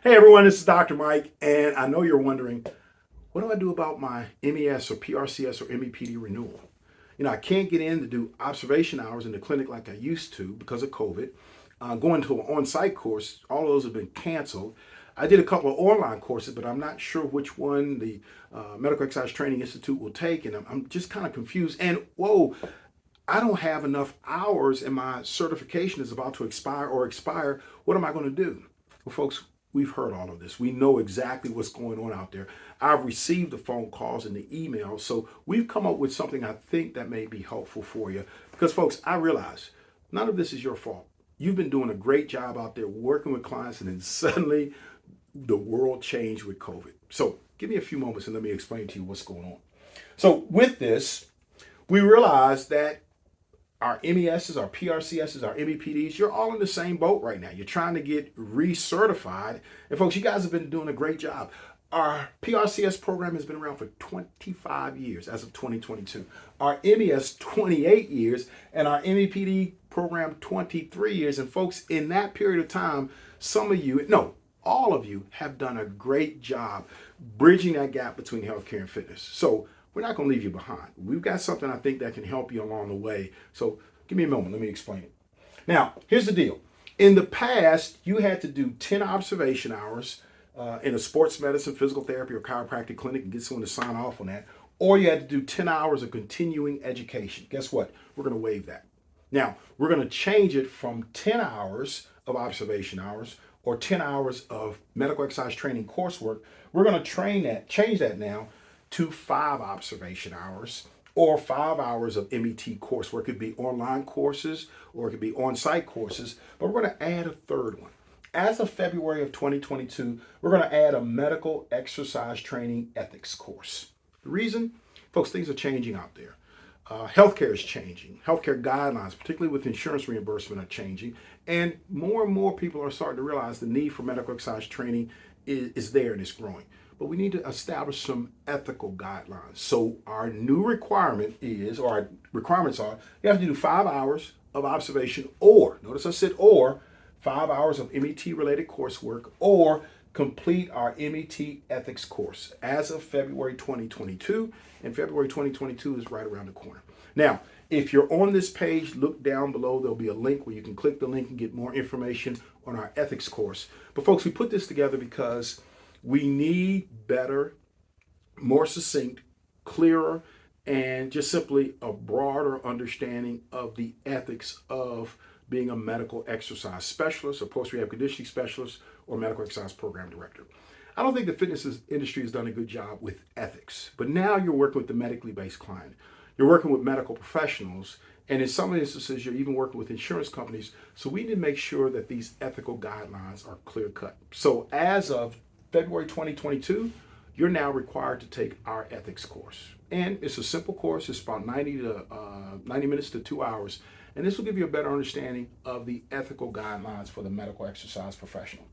Hey everyone, this is Dr. Mike, and I know you're wondering, what do I do about my MES or PRCS or MEPD renewal? I can't get in to do observation hours in the clinic like I used to because of COVID. Going to an on site course, all of those have been canceled. I did a couple of online courses, but I'm not sure which one the Medical Exercise Training Institute will take, and I'm just kind of confused. And whoa, I don't have enough hours, and my certification is about to expire or expire. What am I going to do? Well, folks, we've heard all of this. We know exactly what's going on out there. I've received the phone calls and the emails. So we've come up with something I think that may be helpful for you. Because, folks, I realize none of this is your fault. You've been doing a great job out there working with clients, and then suddenly the world changed with COVID. So give me a few moments and let me explain to you what's going on. So, with this, we realize that our MESs, our PRCSs, our MEPDs, you're all in the same boat right now. You're trying to get recertified. And folks, you guys have been doing a great job. Our PRCS program has been around for 25 years as of 2022. Our MES, 28 years, and our MEPD program, 23 years. And folks, in that period of time, some of you, no, all of you have done a great job bridging that gap between healthcare and fitness. So we're not going to leave you behind. We've got something I think that can help you along the way. So give me a moment. Let me explain it. Now, here's the deal. In the past, you had to do 10 observation hours in a sports medicine, physical therapy, or chiropractic clinic and get someone to sign off on that. Or you had to do 10 hours of continuing education. Guess what? We're going to waive that. Now, we're going to change it from 10 hours of observation hours or 10 hours of medical exercise training coursework. We're going to change that now to 5 observation hours or 5 hours of MET coursework. It could be online courses or it could be on-site courses, but we're going to add a third one. As of February of 2022, we're going to add a medical exercise training ethics course. The reason, folks, things are changing out there. Healthcare is changing. Healthcare guidelines, particularly with insurance reimbursement, are changing. And more people are starting to realize the need for medical exercise training is there and it's growing. But we need to establish some ethical guidelines. So our new requirement is, or our requirements are, you have to do 5 hours of observation or, notice I said or, 5 hours of MET related coursework or complete our MET ethics course as of February 2022. And February 2022 is right around the corner. Now, if you're on this page, look down below. There'll be a link where you can click the link and get more information on our ethics course. But folks, we put this together because we need better, more succinct, clearer, and just simply a broader understanding of the ethics of being a medical exercise specialist, a post-rehab conditioning specialist, or medical exercise program director. I don't think the fitness industry has done a good job with ethics, but now you're working with the medically based client. You're working with medical professionals, and in some instances, you're even working with insurance companies. So we need to make sure that these ethical guidelines are clear cut. So as of February 2022, you're now required to take our ethics course. And it's a simple course. It's about 90 minutes to 2 hours. And this will give you a better understanding of the ethical guidelines for the medical exercise professional.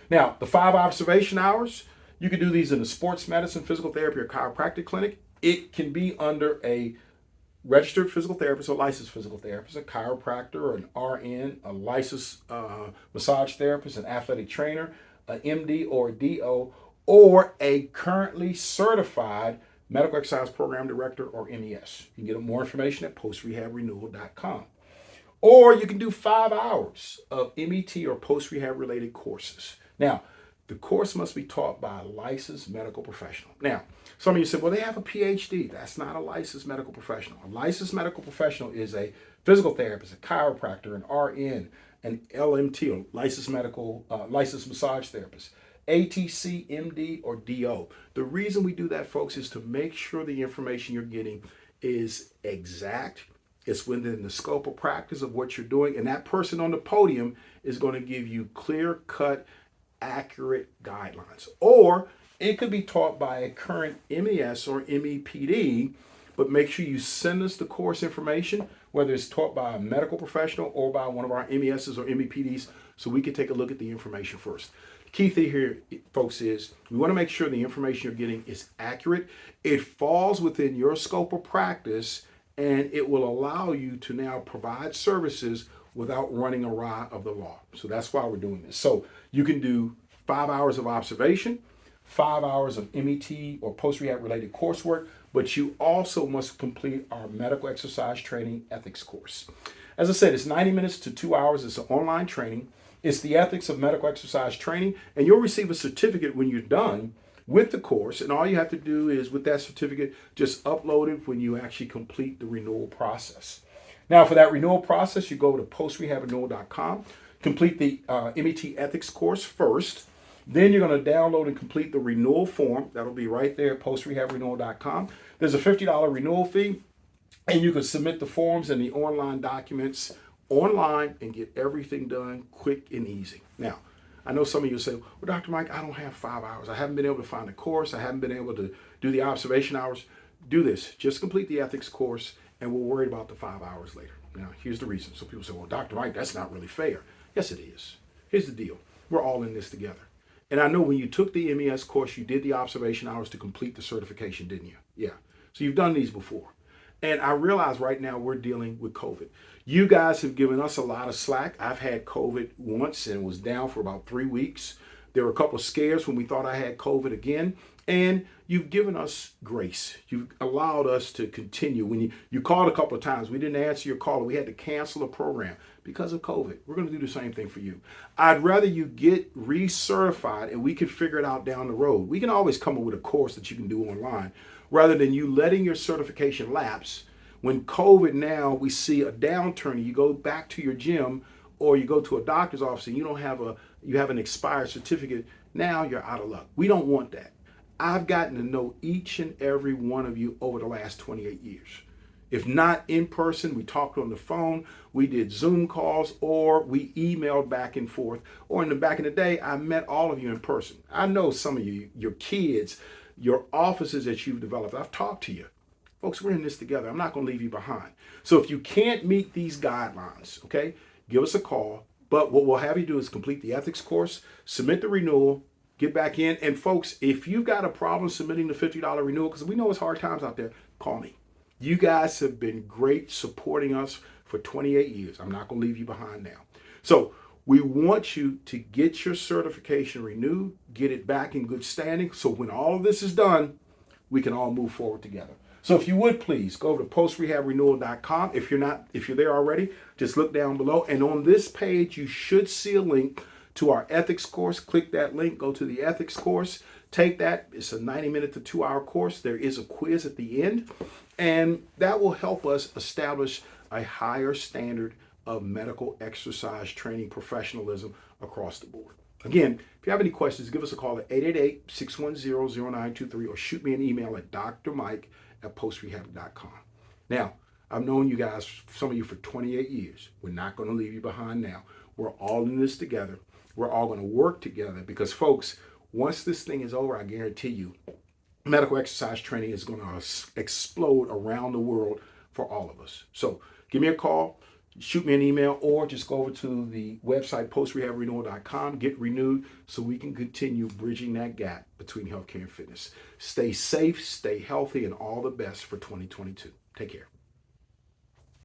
Now, the 5 observation hours, you can do these in a sports medicine, physical therapy, or chiropractic clinic. It can be under a registered physical therapist or licensed physical therapist, a chiropractor or an RN, a licensed massage therapist, an athletic trainer, an MD or a DO, or a currently certified medical exercise program director or MES. You can get more information at postrehabrenewal.com. Or you can do 5 hours of MET or post-rehab related courses. Now, the course must be taught by a licensed medical professional. Now, some of you said, well, they have a PhD. That's not a licensed medical professional. A licensed medical professional is a physical therapist, a chiropractor, an RN, an LMT, or licensed massage therapist, ATC, MD, or DO. The reason we do that, folks, is to make sure the information you're getting is exact. It's within the scope of practice of what you're doing. And that person on the podium is going to give you clear-cut, accurate guidelines. Or it could be taught by a current MES or MEPD, but make sure you send us the course information, whether it's taught by a medical professional or by one of our MESs or MEPDs, so we can take a look at the information first. The key thing here, folks, is we want to make sure the information you're getting is accurate. It falls within your scope of practice, and it will allow you to now provide services without running awry of the law. So that's why we're doing this. So you can do 5 hours of observation, 5 hours of MET or post-rehab related coursework, but you also must complete our medical exercise training ethics course. As I said, it's 90 minutes to 2 hours. It's an online training. It's the ethics of medical exercise training, and you'll receive a certificate when you're done with the course. And all you have to do is, with that certificate, just upload it when you actually complete the renewal process. Now, for that renewal process, you go to postrehabrenewal.com, complete the MET ethics course first. Then you're going to download and complete the renewal form. That'll be right there at postrehabrenewal.com. There's a $50 renewal fee, and you can submit the forms and the online documents online and get everything done quick and easy. Now, I know some of you say, well, Dr. Mike, I don't have 5 hours. I haven't been able to find a course. I haven't been able to do the observation hours. Do this. Just complete the ethics course, and we'll worry about the 5 hours later. Now, here's the reason. So people say, well, Dr. Mike, that's not really fair. Yes, it is. Here's the deal. We're all in this together. And I know when you took the MES course, you did the observation hours to complete the certification, didn't you? Yeah. So you've done these before. And I realize right now we're dealing with COVID. You guys have given us a lot of slack. I've had COVID once and was down for about 3 weeks. There were a couple of scares when we thought I had COVID again. And you've given us grace. You've allowed us to continue. When you called a couple of times, we didn't answer your call. We had to cancel a program because of COVID. We're going to do the same thing for you. I'd rather you get recertified and we can figure it out down the road. We can always come up with a course that you can do online rather than you letting your certification lapse. When COVID now, we see a downturn and you go back to your gym or you go to a doctor's office and you have an expired certificate. Now you're out of luck. We don't want that. I've gotten to know each and every one of you over the last 28 years. If not in person, we talked on the phone, we did Zoom calls, or we emailed back and forth. Or back in the day, I met all of you in person. I know some of you, your kids, your offices that you've developed. I've talked to you. Folks, we're in this together. I'm not going to leave you behind. So if you can't meet these guidelines, okay, give us a call. But what we'll have you do is complete the ethics course, submit the renewal, get back in. And folks, if you've got a problem submitting the $50 renewal, because we know it's hard times out there, call me. You guys have been great supporting us for 28 years. I'm not going to leave you behind now. So we want you to get your certification renewed, get it back in good standing. So when all of this is done, we can all move forward together. So if you would please go to postrehabrenewal.com. If you're there already, just look down below. And on this page, you should see a link to our ethics course. Click that link, go to the ethics course, take that. It's a 90-minute to 2-hour course. There is a quiz at the end, and that will help us establish a higher standard of medical exercise training professionalism across the board. Again, if you have any questions, give us a call at 888-610-0923 or shoot me an email at drmike@postrehab.com. Now, I've known you guys, some of you, for 28 years. We're not going to leave you behind now. We're all in this together. We're all going to work together because, folks, once this thing is over, I guarantee you, medical exercise training is going to explode around the world for all of us. So give me a call, shoot me an email, or just go over to the website, postrehabrenewal.com, get renewed so we can continue bridging that gap between healthcare and fitness. Stay safe, stay healthy, and all the best for 2022. Take care.